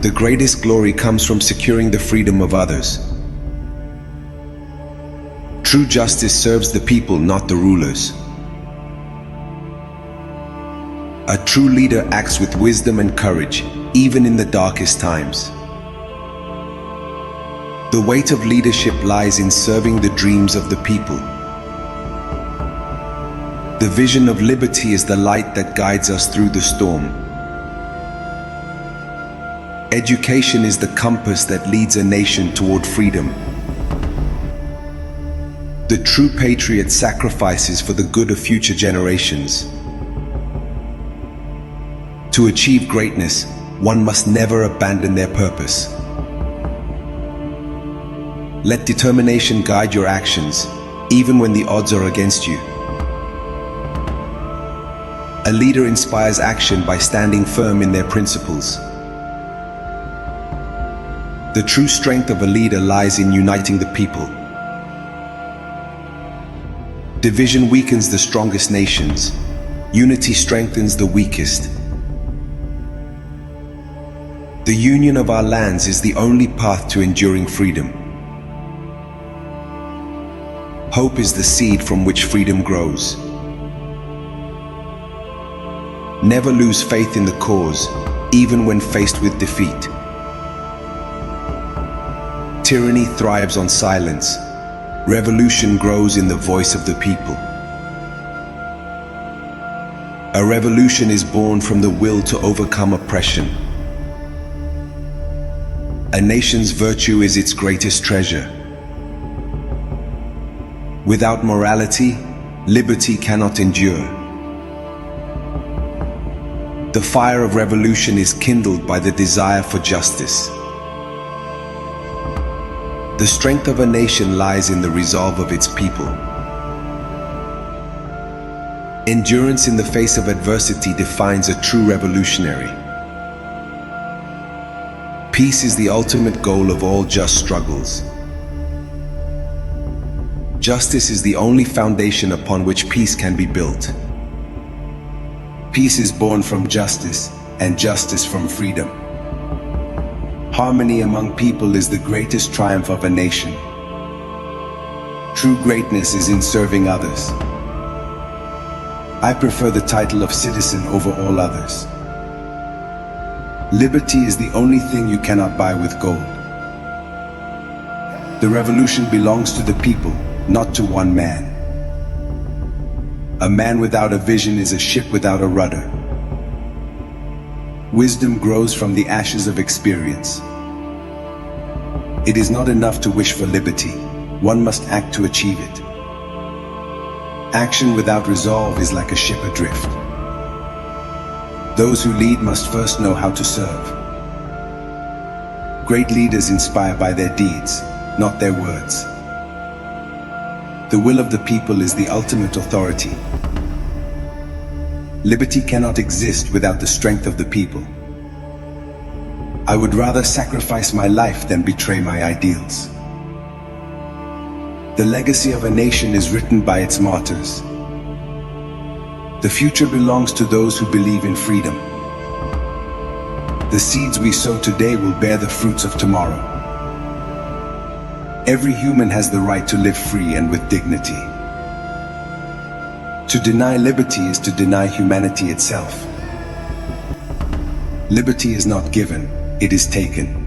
The greatest glory comes from securing the freedom of others. True justice serves the people, not the rulers. A true leader acts with wisdom and courage, even in the darkest times. The weight of leadership lies in serving the dreams of the people. The vision of liberty is the light that guides us through the storm. Education is the compass that leads a nation toward freedom. The true patriot sacrifices for the good of future generations. To achieve greatness, one must never abandon their purpose. Let determination guide your actions, even when the odds are against you. A leader inspires action by standing firm in their principles. The true strength of a leader lies in uniting the people. Division weakens the strongest nations. Unity strengthens the weakest. The union of our lands is the only path to enduring freedom. Hope is the seed from which freedom grows. Never lose faith in the cause, even when faced with defeat. Tyranny thrives on silence. Revolution grows in the voice of the people. A revolution is born from the will to overcome oppression. A nation's virtue is its greatest treasure. Without morality, liberty cannot endure. The fire of revolution is kindled by the desire for justice. The strength of a nation lies in the resolve of its people. Endurance in the face of adversity defines a true revolutionary. Peace is the ultimate goal of all just struggles. Justice is the only foundation upon which peace can be built. Peace is born from justice, and justice from freedom. Harmony among people is the greatest triumph of a nation. True greatness is in serving others. I prefer the title of citizen over all others. Liberty is the only thing you cannot buy with gold. The revolution belongs to the people, not to one man. A man without a vision is a ship without a rudder. Wisdom grows from the ashes of experience. It is not enough to wish for liberty. One must act to achieve it. Action without resolve is like a ship adrift. Those who lead must first know how to serve. Great leaders inspire by their deeds, not their words. The will of the people is the ultimate authority. Liberty cannot exist without the strength of the people. I would rather sacrifice my life than betray my ideals. The legacy of a nation is written by its martyrs. The future belongs to those who believe in freedom. The seeds we sow today will bear the fruits of tomorrow. Every human has the right to live free and with dignity. To deny liberty is to deny humanity itself. Liberty is not given, it is taken.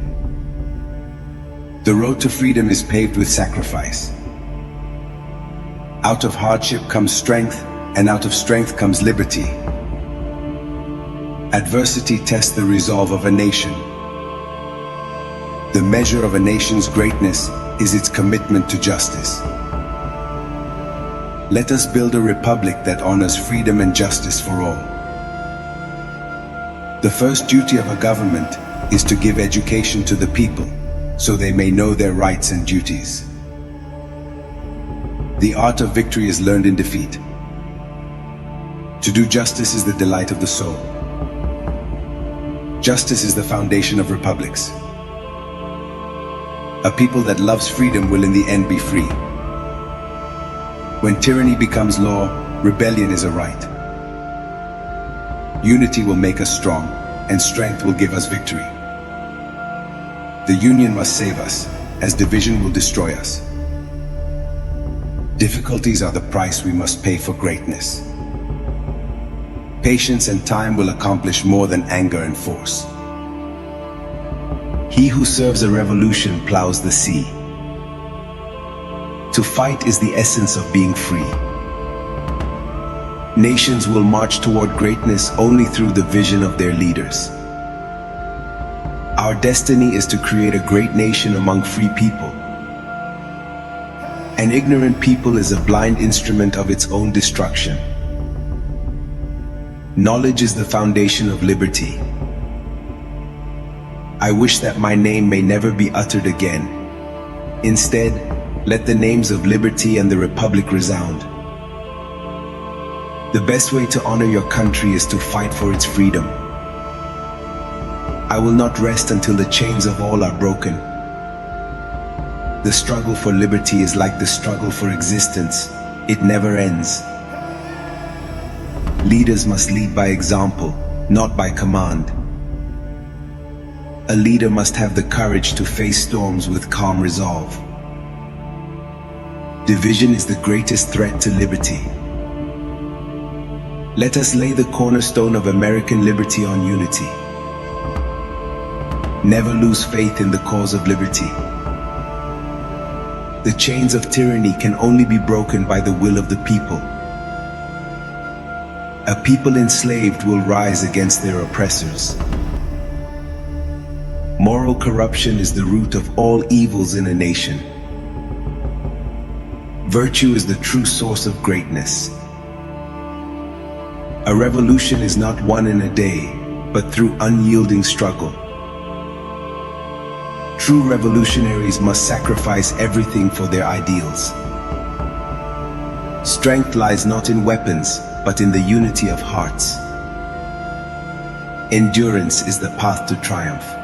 The road to freedom is paved with sacrifice. Out of hardship comes strength, and out of strength comes liberty. Adversity tests the resolve of a nation. The measure of a nation's greatness is its commitment to justice. Let us build a republic that honors freedom and justice for all. The first duty of a government is to give education to the people, so they may know their rights and duties. The art of victory is learned in defeat. To do justice is the delight of the soul. Justice is the foundation of republics. A people that loves freedom will in the end be free. When tyranny becomes law, rebellion is a right. Unity will make us strong, and strength will give us victory. The union must save us, as division will destroy us. Difficulties are the price we must pay for greatness. Patience and time will accomplish more than anger and force. He who serves a revolution plows the sea. To fight is the essence of being free. Nations will march toward greatness only through the vision of their leaders. Our destiny is to create a great nation among free people. An ignorant people is a blind instrument of its own destruction. Knowledge is the foundation of liberty. I wish that my name may never be uttered again. Instead, let the names of liberty and the republic resound. The best way to honor your country is to fight for its freedom. I will not rest until the chains of all are broken. The struggle for liberty is like the struggle for existence. It never ends. Leaders must lead by example, not by command. A leader must have the courage to face storms with calm resolve. Division is the greatest threat to liberty. Let us lay the cornerstone of American liberty on unity. Never lose faith in the cause of liberty. The chains of tyranny can only be broken by the will of the people. A people enslaved will rise against their oppressors. Moral corruption is the root of all evils in a nation. Virtue is the true source of greatness. A revolution is not won in a day, but through unyielding struggle. True revolutionaries must sacrifice everything for their ideals. Strength lies not in weapons, but in the unity of hearts. Endurance is the path to triumph.